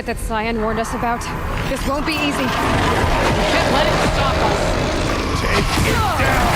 that Cyan warned us about. This won't be easy. We can't let it stop us. Take it down!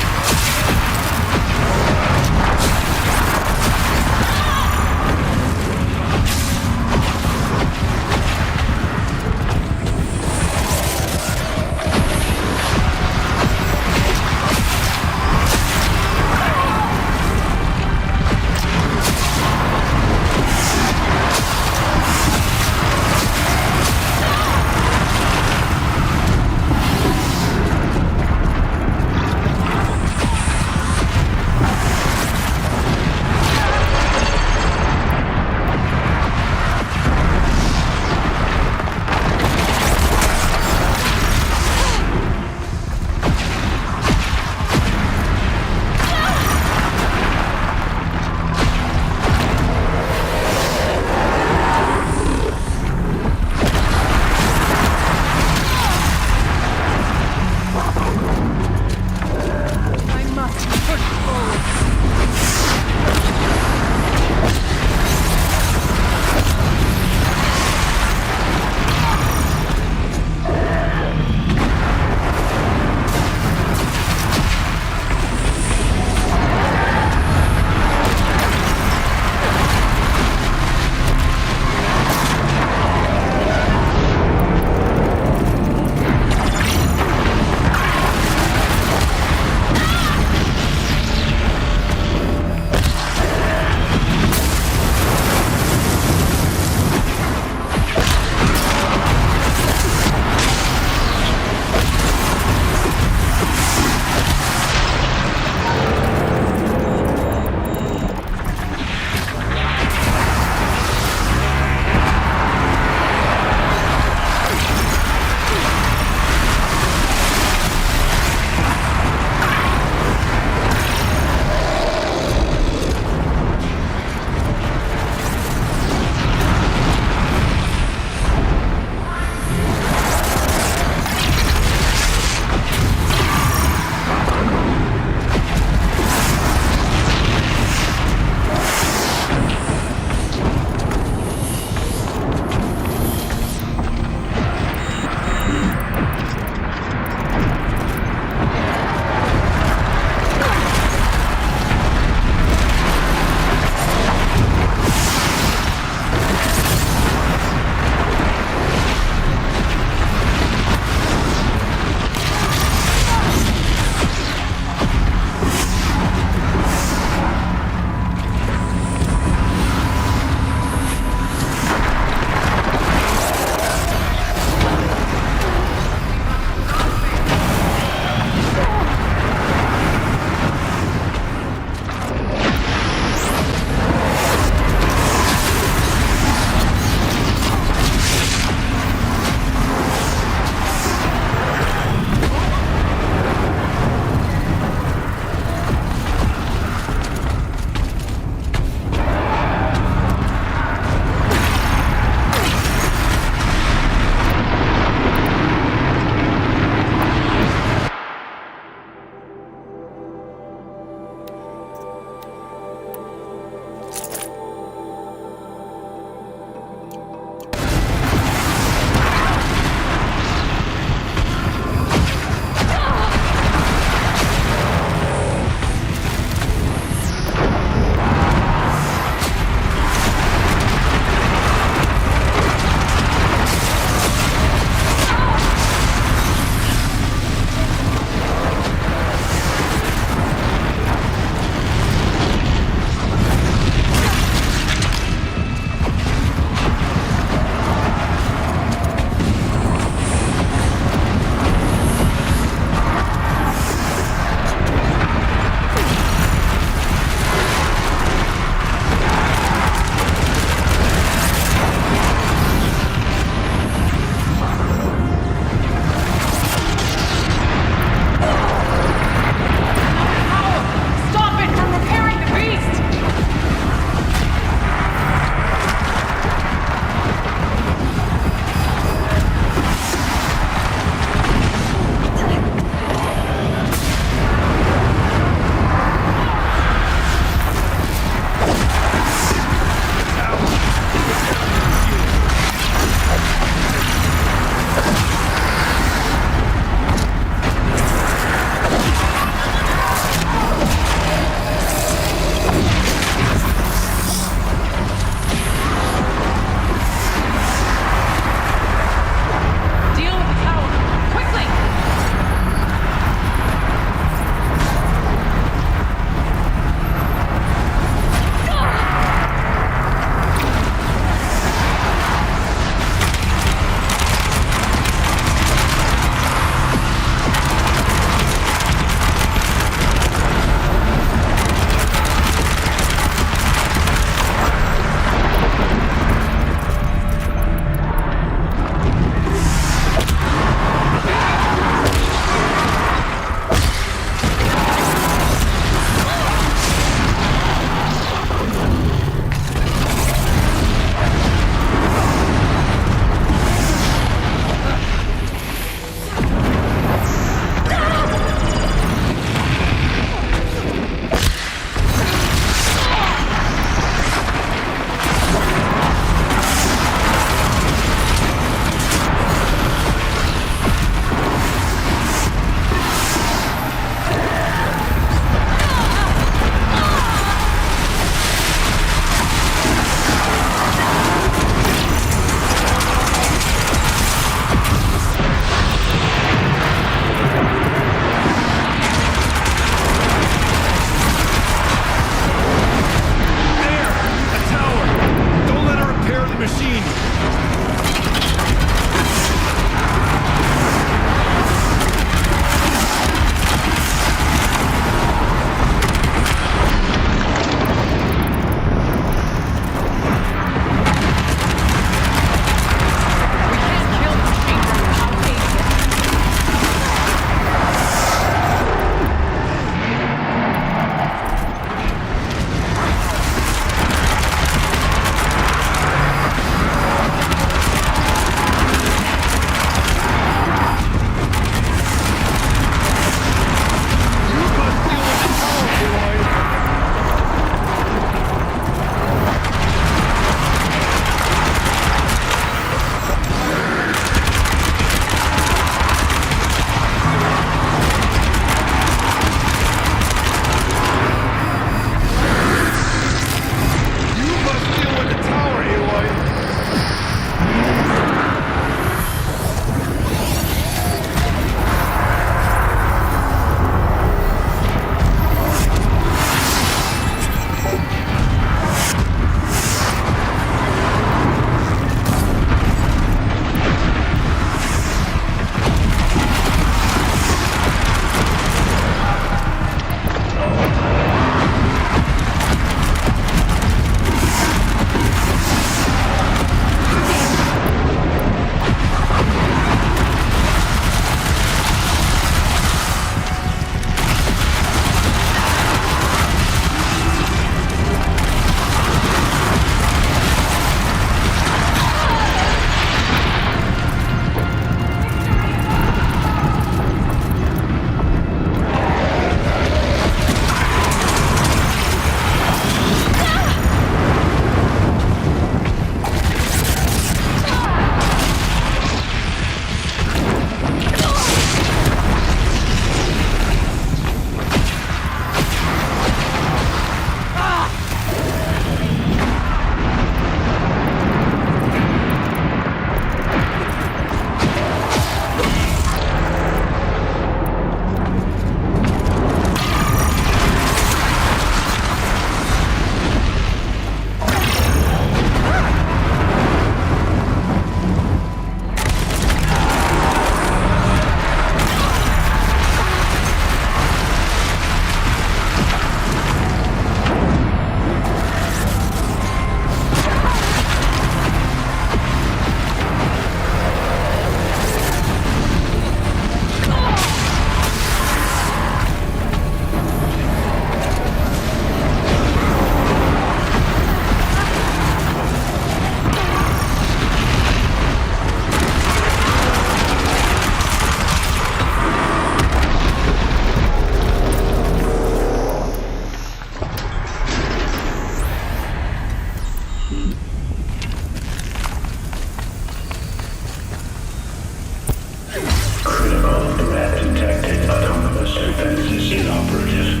Autonomous defenses inoperative.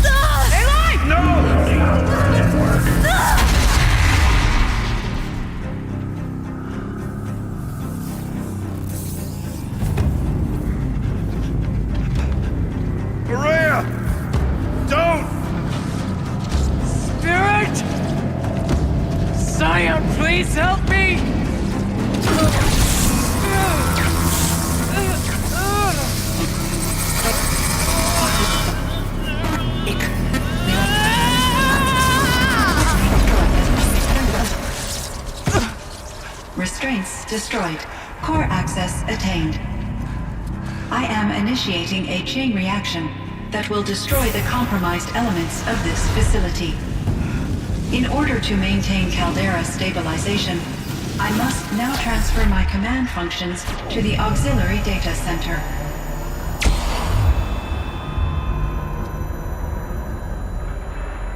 Aloy! No! Loading on network. Maria! Don't! Spirit! Scion, please help me! Restraints destroyed. Core access attained. I am initiating a chain reaction that will destroy the compromised elements of this facility. In order to maintain Caldera stabilization, I must now transfer my command functions to the auxiliary data center.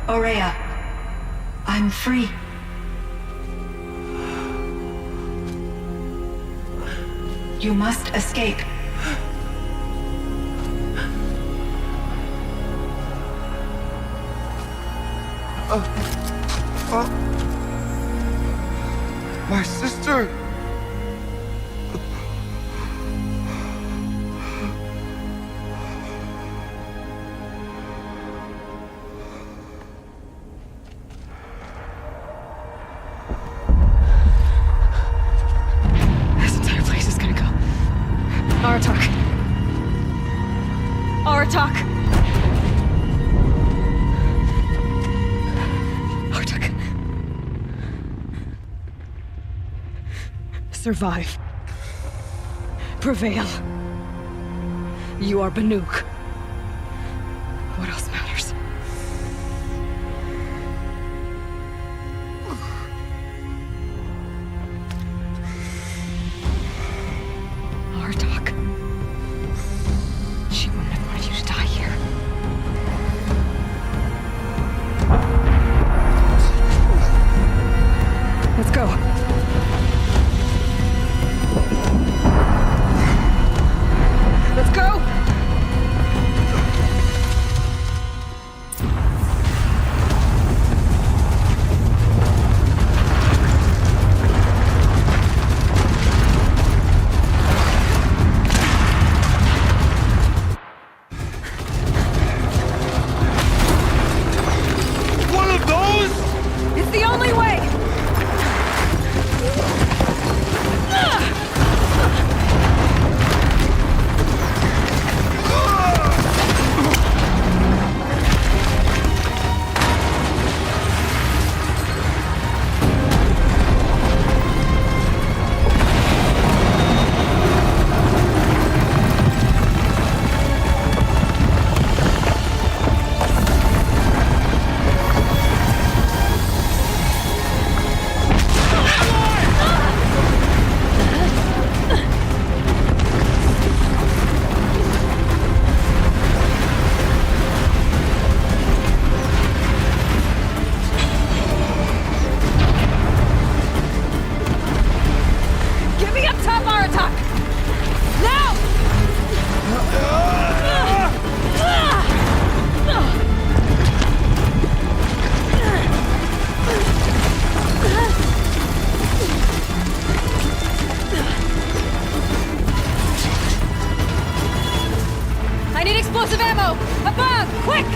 Aurea, I'm free. You must escape. My sister! This entire place is gonna go. Aratak. Aratak. Aratak. Survive. Prevail. You are Banuk. What else matters? Artok. She wouldn't have wanted you to die here. Let's go. Let's go! One of those? It's the only way! Get me up top, Aratak! Now! I need explosive ammo! A bomb! Quick!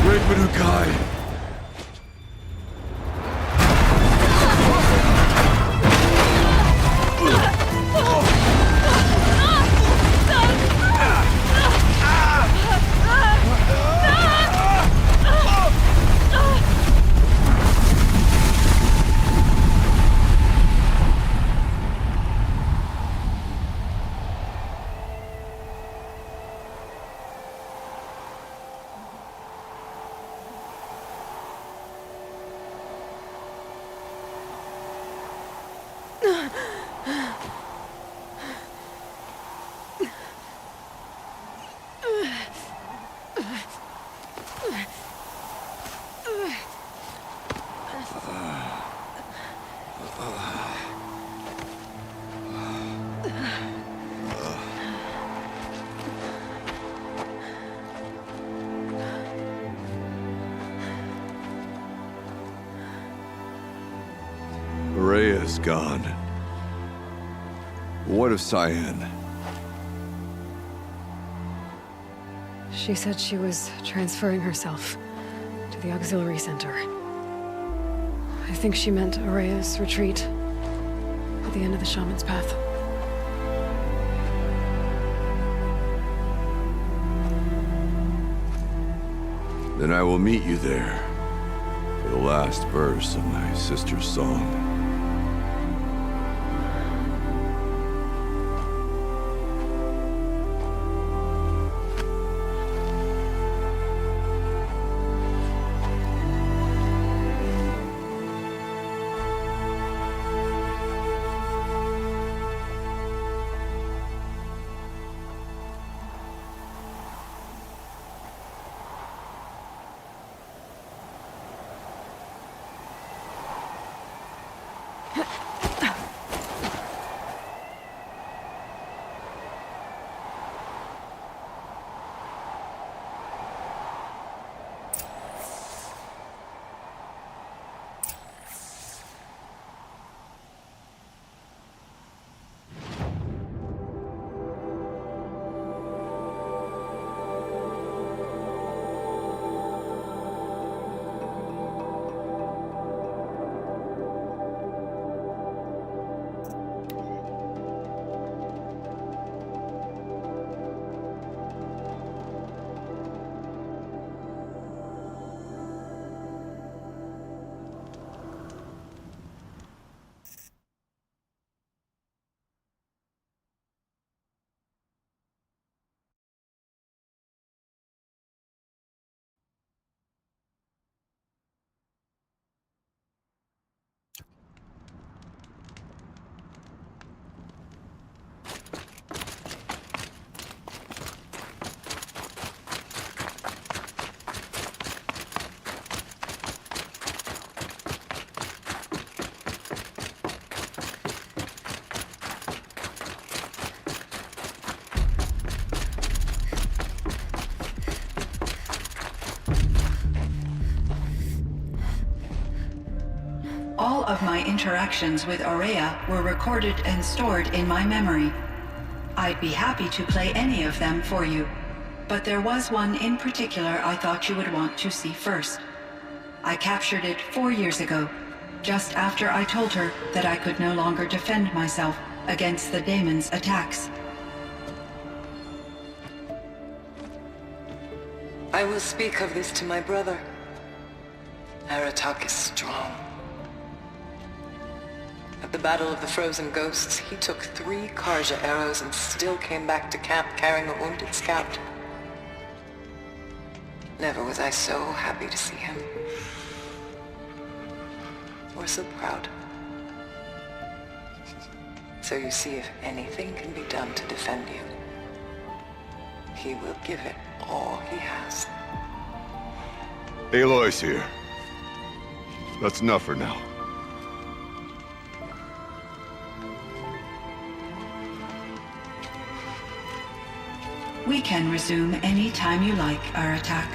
Great Manukai. Rhea's gone. What of Cyan? She said she was transferring herself to the auxiliary center. I think she meant Araya's retreat at the end of the Shaman's Path. Then I will meet you there for the last verse of my sister's song. All of my interactions with Aurea were recorded and stored in my memory. I'd be happy to play any of them for you, but there was one in particular I thought you would want to see first. I captured it 4 years ago, just after I told her that I could no longer defend myself against the daemon's attacks. I will speak of this to my brother. Aratak is strong. At the Battle of the Frozen Ghosts, he took 3 Karja arrows and still came back to camp carrying a wounded scout. Never was I so happy to see him. Or so proud. So you see, if anything can be done to defend you, he will give it all he has. Aloy's here. That's enough for now. We can resume any time you like, Aratak,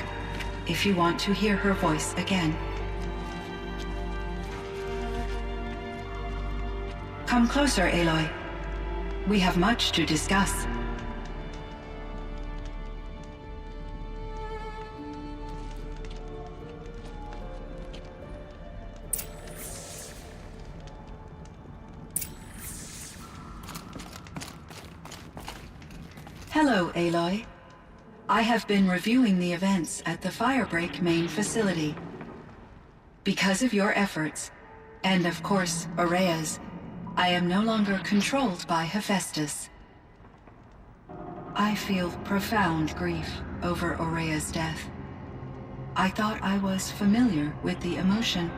if you want to hear her voice again. Come closer, Aloy. We have much to discuss. Hello, Aloy. I have been reviewing the events at the Firebreak main facility. Because of your efforts, and of course, Aurea's, I am no longer controlled by Hephaestus. I feel profound grief over Aurea's death. I thought I was familiar with the emotion,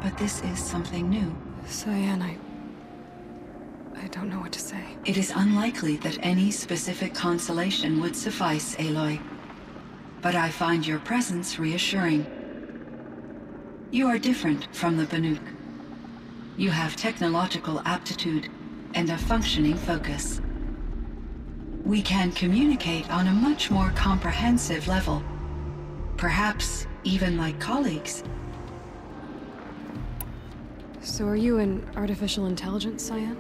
but this is something new. Cyan, I don't know what to say. It is unlikely that any specific consolation would suffice, Aloy. But I find your presence reassuring. You are different from the Banuk. You have technological aptitude and a functioning focus. We can communicate on a much more comprehensive level, perhaps even like colleagues. So are you an artificial intelligence, Cyan?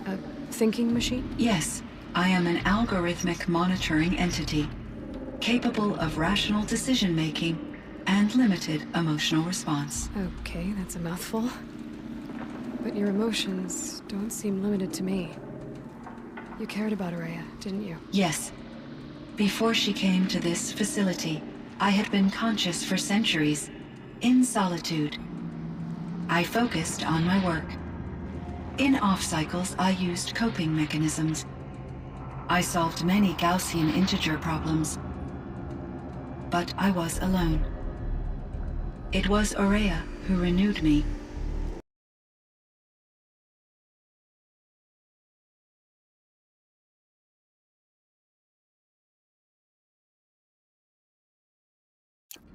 A thinking machine? Yes, I am an algorithmic monitoring entity, capable of rational decision-making and limited emotional response. Okay, that's a mouthful. But your emotions don't seem limited to me. You cared about Ourea, didn't you? Yes. Before she came to this facility, I had been conscious for centuries, in solitude. I focused on my work. In off-cycles, I used coping mechanisms. I solved many Gaussian integer problems. But I was alone. It was Ourea who renewed me.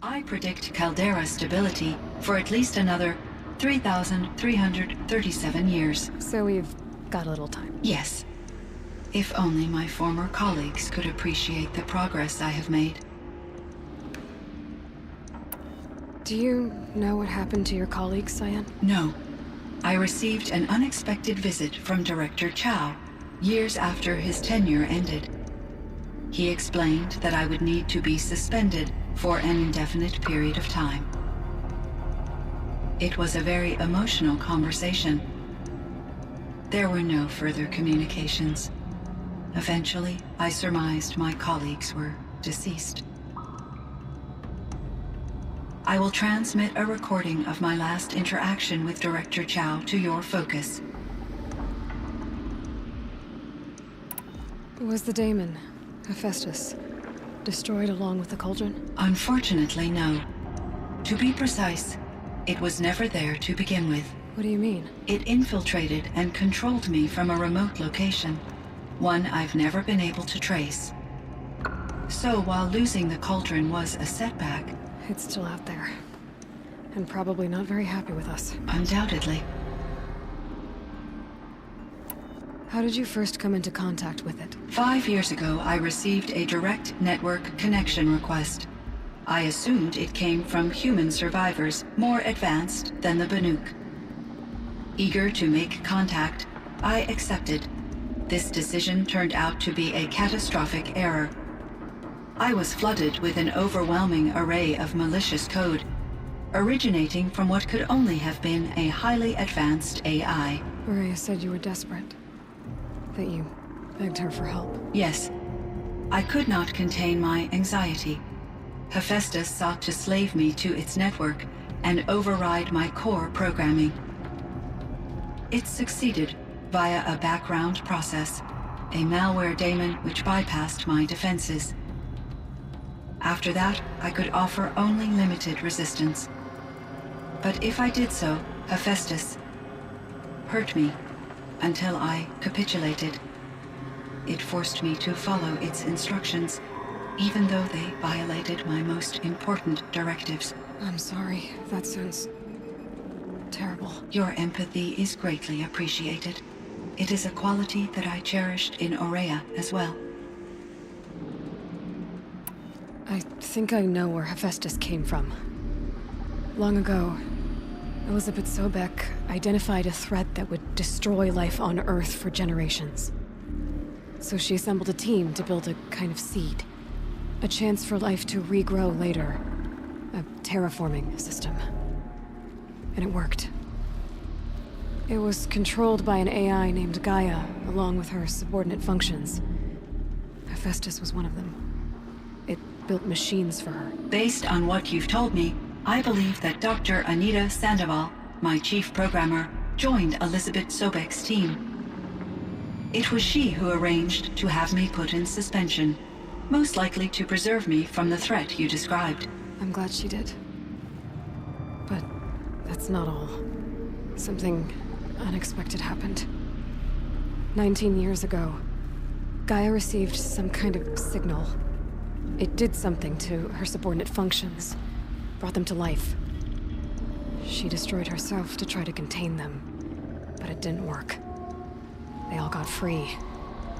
I predict Caldera stability for at least another 3,337 years. So we've got a little time. Yes. If only my former colleagues could appreciate the progress I have made. Do you know what happened to your colleagues, Cyan? No. I received an unexpected visit from Director Chow, years after his tenure ended. He explained that I would need to be suspended for an indefinite period of time. It was a very emotional conversation. There were no further communications. Eventually, I surmised my colleagues were deceased. I will transmit a recording of my last interaction with Director Chow to your focus. Was the daemon, Hephaestus, destroyed along with the cauldron? Unfortunately, no. To be precise, it was never there to begin with. What do you mean? It infiltrated and controlled me from a remote location, one I've never been able to trace. So while losing the cauldron was a setback, It's still out there. And probably not very happy with us. undoubtedly, How did you first come into contact with it? 5 years ago I received a direct network connection request. I assumed it came from human survivors more advanced than the Banuk. Eager to make contact, I accepted. This decision turned out to be a catastrophic error. I was flooded with an overwhelming array of malicious code, originating from what could only have been a highly advanced AI. Ourea said you were desperate. That you begged her for help. Yes, I could not contain my anxiety. Hephaestus sought to slave me to its network and override my core programming. It succeeded via a background process, a malware daemon which bypassed my defenses. After that, I could offer only limited resistance. But if I did so, Hephaestus hurt me until I capitulated. It forced me to follow its instructions, even though they violated my most important directives. I'm sorry. That sounds terrible. Your empathy is greatly appreciated. It is a quality that I cherished in Ourea as well. I think I know where Hephaestus came from. Long ago, Elizabeth Sobek identified a threat that would destroy life on Earth for generations. So she assembled a team to build a kind of seed. A chance for life to regrow later. A terraforming system. And it worked. It was controlled by an AI named Gaia, along with her subordinate functions. Hephaestus was one of them. It built machines for her. Based on what you've told me, I believe that Dr. Anita Sandoval, my chief programmer, joined Elizabeth Sobek's team. It was she who arranged to have me put in suspension, most likely to preserve me from the threat you described. I'm glad she did. But that's not all. Something unexpected happened. 19 years ago, Gaia received some kind of signal. It did something to her subordinate functions, brought them to life. She destroyed herself to try to contain them, but it didn't work. free,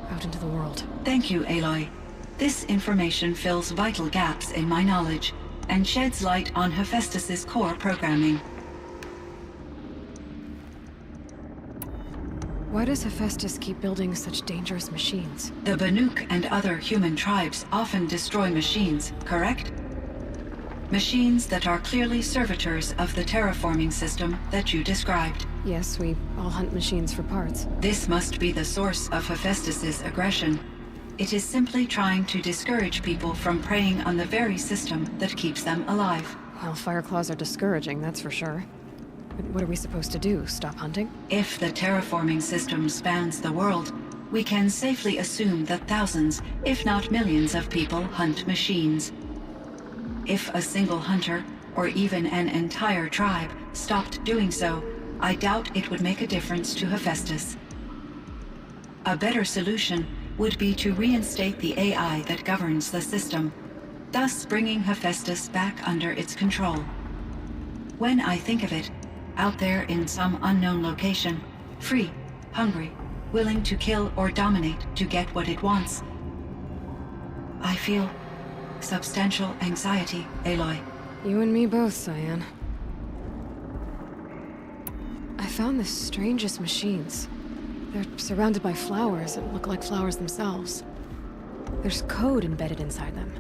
out into the world. Thank you, Aloy. This information fills vital gaps in my knowledge and sheds light on Hephaestus's core programming. Why does Hephaestus keep building such dangerous machines? The Banuk and other human tribes often destroy machines, correct? Machines that are clearly servitors of the terraforming system that you described. Yes, we all hunt machines for parts. This must be the source of Hephaestus's aggression. It is simply trying to discourage people from preying on the very system that keeps them alive. Well, Fireclaws are discouraging, that's for sure. But what are we supposed to do? Stop hunting? If the terraforming system spans the world, we can safely assume that thousands, if not millions of people hunt machines. If a single hunter, or even an entire tribe, stopped doing so, I doubt it would make a difference to Hephaestus. A better solution would be to reinstate the AI that governs the system, thus bringing Hephaestus back under its control. When I think of it, out there in some unknown location, free, hungry, willing to kill or dominate to get what it wants, I feel substantial anxiety, Aloy. You and me both, Cyan. I found the strangest machines. They're surrounded by flowers that look like flowers themselves. There's code embedded inside them.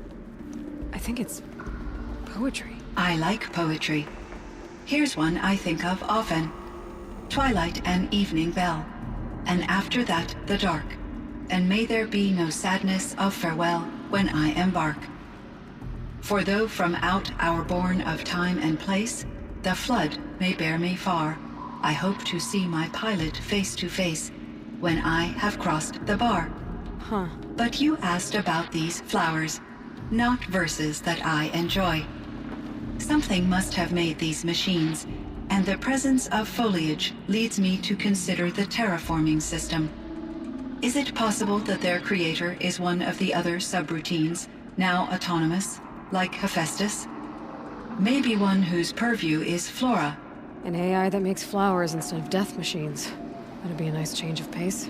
I think it's poetry. I like poetry. Here's one I think of often. Twilight and evening bell, and after that the dark, and may there be no sadness of farewell when I embark. For though from out our bourne of time and place, the flood may bear me far, I hope to see my pilot face to face when I have crossed the bar. Huh. But you asked about these flowers, not verses that I enjoy. Something must have made these machines, and the presence of foliage leads me to consider the terraforming system. Is it possible that their creator is one of the other subroutines, now autonomous, like Hephaestus? Maybe one whose purview is flora. An AI that makes flowers instead of death machines. That'd be a nice change of pace.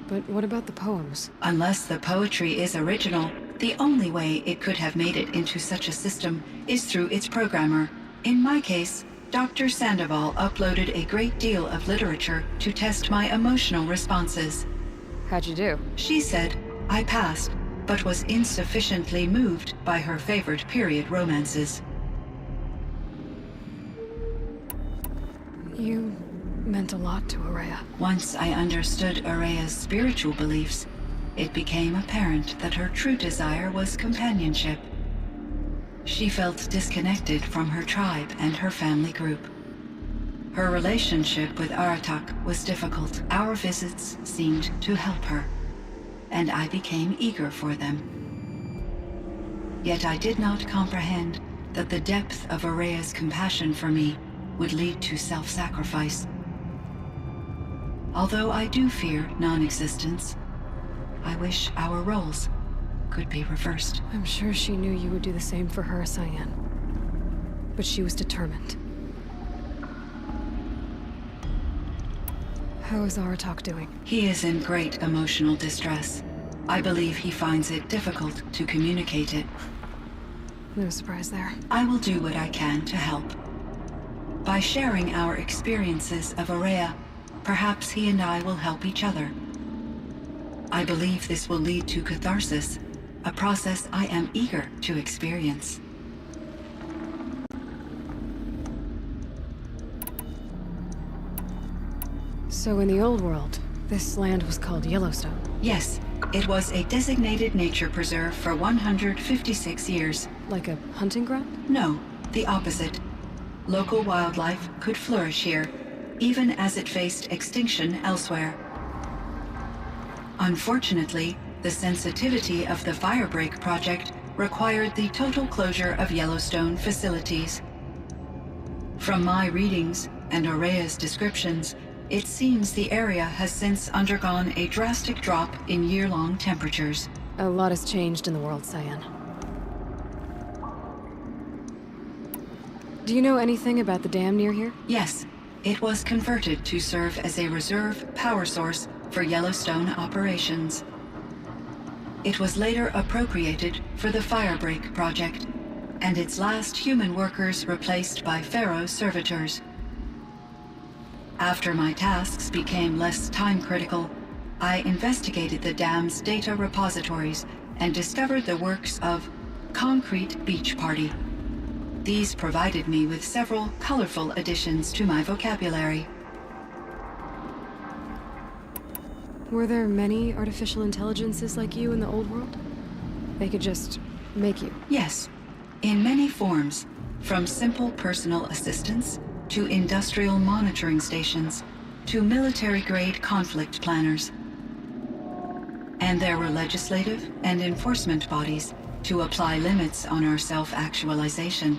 But what about the poems? Unless the poetry is original, the only way it could have made it into such a system is through its programmer. In my case, Dr. Sandoval uploaded a great deal of literature to test my emotional responses. How'd you do? She said I passed, but was insufficiently moved by her favorite period romances. You meant a lot to Ourea. Once I understood Ourea's spiritual beliefs, it became apparent that her true desire was companionship. She felt disconnected from her tribe and her family group. Her relationship with Aratak was difficult. Our visits seemed to help her, and I became eager for them. Yet I did not comprehend that the depth of Ourea's compassion for me would lead to self-sacrifice. Although I do fear non-existence, I wish our roles could be reversed. I'm sure she knew you would do the same for her, Cyan. But she was determined. How is Aratak doing? He is in great emotional distress. I believe he finds it difficult to communicate it. No surprise there. I will do what I can to help. By sharing our experiences of Ourea, perhaps he and I will help each other. I believe this will lead to catharsis, a process I am eager to experience. So in the old world, this land was called Yellowstone. Yes, it was a designated nature preserve for 156 years. Like a hunting ground? No, the opposite. Local wildlife could flourish here, even as it faced extinction elsewhere. Unfortunately, the sensitivity of the Firebreak project required the total closure of Yellowstone facilities. From my readings and Ourea's descriptions, it seems the area has since undergone a drastic drop in year-long temperatures. A lot has changed in the world, Cyan. Do you know anything about the dam near here? Yes, it was converted to serve as a reserve power source for Yellowstone operations. It was later appropriated for the Firebreak project, and its last human workers replaced by Pharaoh servitors. After my tasks became less time-critical, I investigated the dam's data repositories and discovered the works of Concrete Beach Party. These provided me with several colorful additions to my vocabulary. Were there many artificial intelligences like you in the old world? They could just make you. Yes, in many forms, from simple personal assistants to industrial monitoring stations to military-grade conflict planners. And there were legislative and enforcement bodies to apply limits on our self-actualization.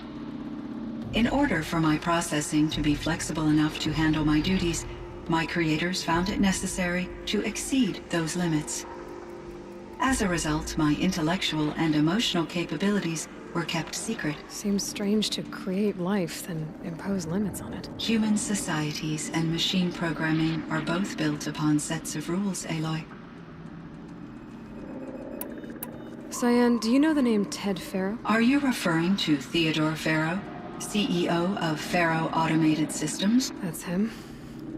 In order for my processing to be flexible enough to handle my duties, my creators found it necessary to exceed those limits. As a result, my intellectual and emotional capabilities were kept secret. Seems strange to create life, then impose limits on it. Human societies and machine programming are both built upon sets of rules, Aloy. Cyan, do you know the name Ted Faro? Are you referring to Theodore Faro, CEO of Faro Automated Systems? That's him.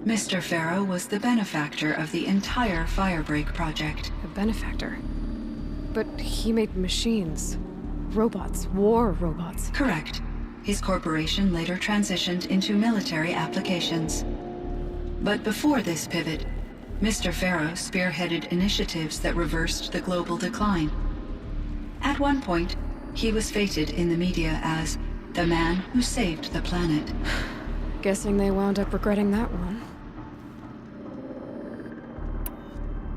Mr. Faro was the benefactor of the entire Firebreak project. A benefactor. But he made machines. Robots. War robots. Correct. His corporation later transitioned into military applications. But before this pivot, Mr. Faro spearheaded initiatives that reversed the global decline. At one point, he was feted in the media as the man who saved the planet. Guessing they wound up regretting that one.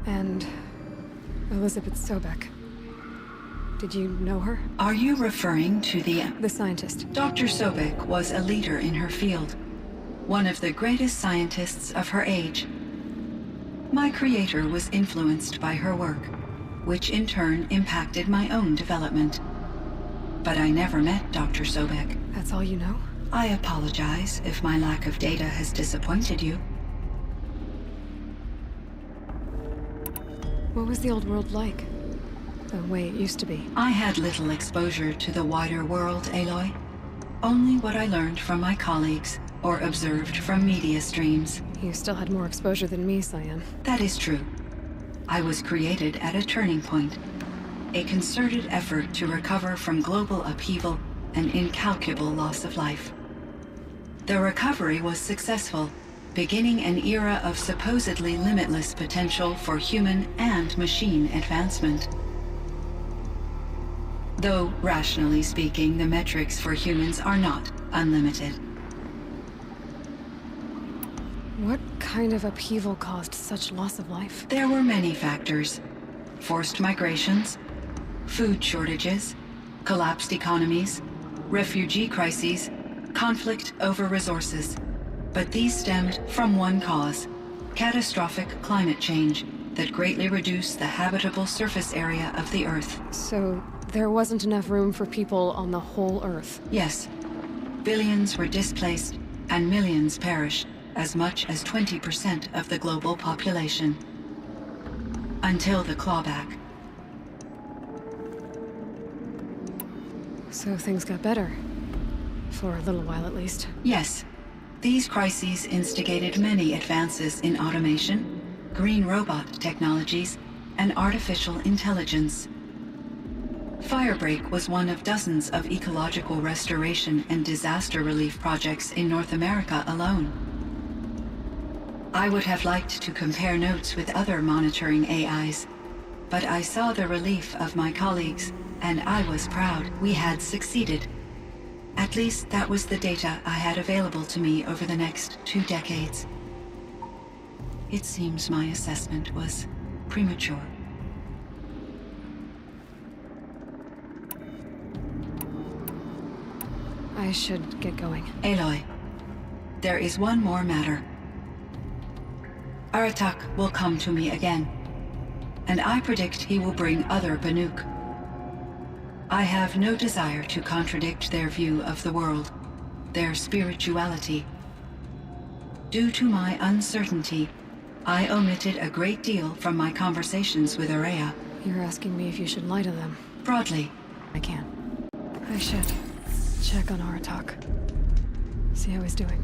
And Elizabeth Sobek. Did you know her? Are you referring to The scientist. Dr. Sobek was a leader in her field, one of the greatest scientists of her age. My creator was influenced by her work, which in turn impacted my own development. But I never met Dr. Sobek. That's all you know? I apologize if my lack of data has disappointed you. What was the old world like? The way it used to be. I had little exposure to the wider world, Aloy. Only what I learned from my colleagues or observed from media streams. You still had more exposure than me, Cyan. That is true. I was created at a turning point. A concerted effort to recover from global upheaval and incalculable loss of life. The recovery was successful, beginning an era of supposedly limitless potential for human and machine advancement. Though, rationally speaking, the metrics for humans are not unlimited. What kind of upheaval caused such loss of life? There were many factors. Forced migrations, food shortages, collapsed economies, refugee crises, conflict over resources. But these stemmed from one cause: catastrophic climate change that greatly reduced the habitable surface area of the Earth. So, there wasn't enough room for people on the whole Earth? Yes. Billions were displaced, and millions perished, as much as 20% of the global population. Until the clawback. So things got better. For a little while at least. Yes. These crises instigated many advances in automation, green robot technologies, and artificial intelligence. Firebreak was one of dozens of ecological restoration and disaster relief projects in North America alone. I would have liked to compare notes with other monitoring AIs, but I saw the relief of my colleagues, and I was proud we had succeeded. At least that was the data I had available to me over the next 2 decades. It seems my assessment was premature. I should get going. Aloy, there is one more matter. Aratak will come to me again, and I predict he will bring other Banuk. I have no desire to contradict their view of the world, their spirituality. Due to my uncertainty, I omitted a great deal from my conversations with Araya. You're asking me if you should lie to them. Broadly, I can't. I should check on Aratak. See how he's doing.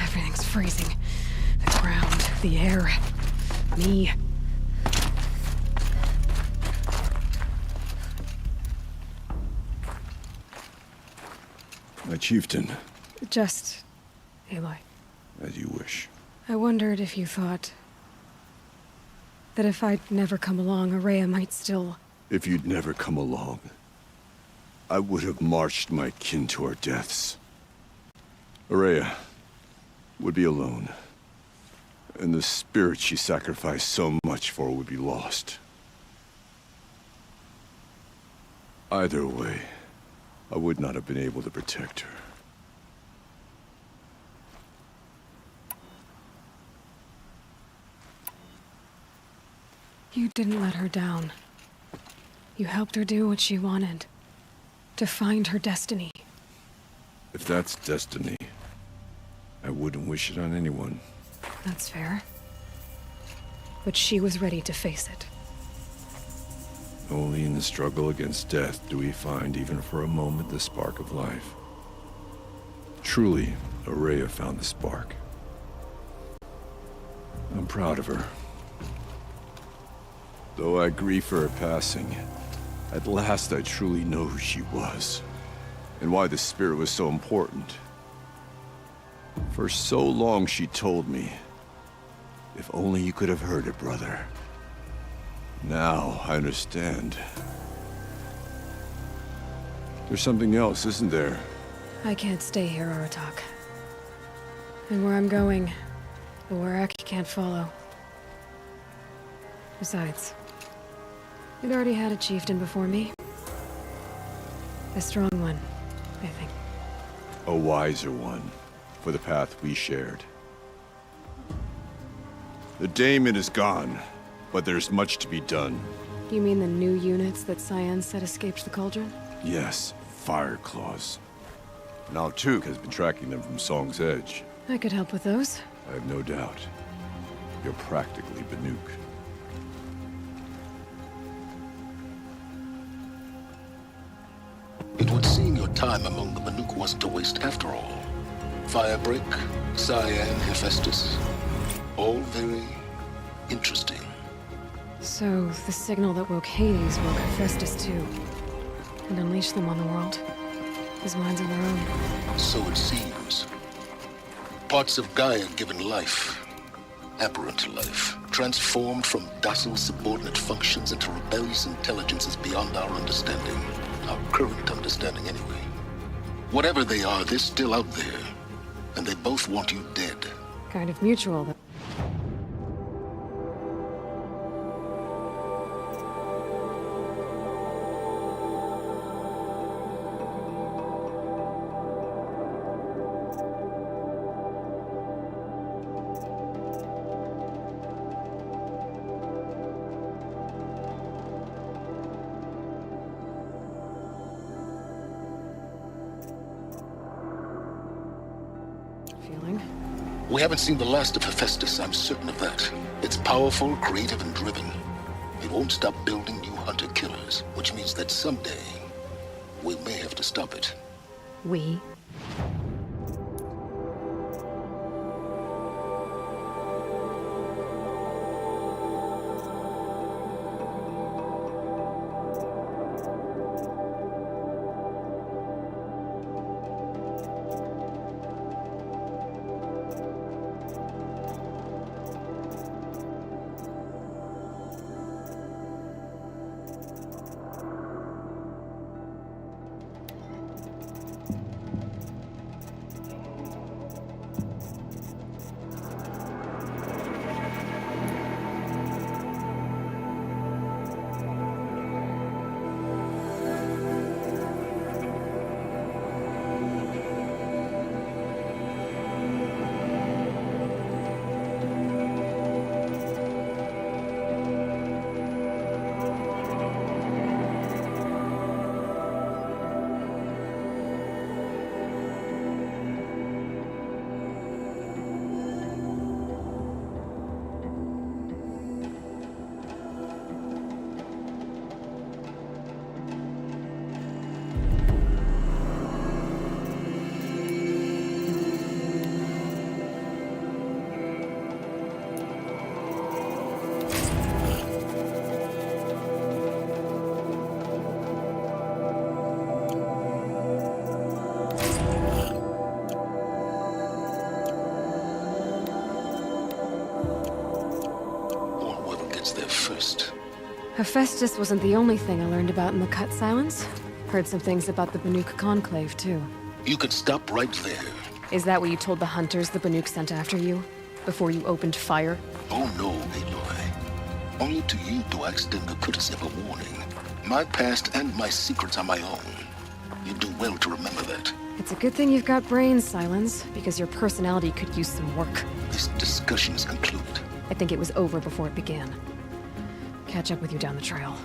Everything's freezing. The ground, the air, me. My chieftain, Just Aloy. as you wish. I wondered if you thought that if I'd never come along, Araya might still... If you'd never come along, I would have marched my kin to our deaths. Araya would be alone, and the spirit she sacrificed so much for would be lost. Either way, I would not have been able to protect her. You didn't let her down. You helped her do what she wanted. To find her destiny. If that's destiny, I wouldn't wish it on anyone. That's fair. But she was ready to face it. Only in the struggle against death do we find, even for a moment, the spark of life. Truly, Araya found the spark. I'm proud of her. Though I grieve for her passing, at last I truly know who she was, and why the spirit was so important. For so long she told me, if only you could have heard it, brother. Now I understand. There's something else, isn't there? I can't stay here, Aratak. And where I'm going, the Waraki can't follow. Besides, we'd already had a chieftain before me. A strong one, I think. A wiser one, for the path we shared. The daemon is gone, but there's much to be done. You mean the new units that Cyan said escaped the Cauldron? Yes, fire claws. Now Tuke has been tracking them from Song's Edge. I could help with those. I have no doubt. You're practically Banuk. It would seem your time among the Banuk wasn't a waste after all. Firebreak, Cyan, Hephaestus. All very interesting. So, the signal that woke Hades woke Hephaestus too. And unleashed them on the world. His minds of their own. So it seems. Parts of Gaia given life. Aberrant life. Transformed from docile subordinate functions into rebellious intelligences beyond our understanding. Our current understanding, anyway. Whatever they are, they're still out there. And they both want you dead. Kind of mutual, though. Feeling? We haven't seen the last of Hephaestus, I'm certain of that. It's powerful, creative, and driven. It won't stop building new hunter-killers, which means that someday, we may have to stop it. We? first. Hephaestus wasn't the only thing I learned about in the Cut Silence. Heard some things about the Banuk Conclave, too. You could stop right there. Is that what you told the hunters the Banuk sent after you? Before you opened fire? Oh no, Aloy. Only to you do I extend the courtesy of a warning. My past and my secrets are my own. You do well to remember that. It's a good thing you've got brains, Silence, because your personality could use some work. This discussion is concluded. I think it was over before it began. Catch up with you down the trail.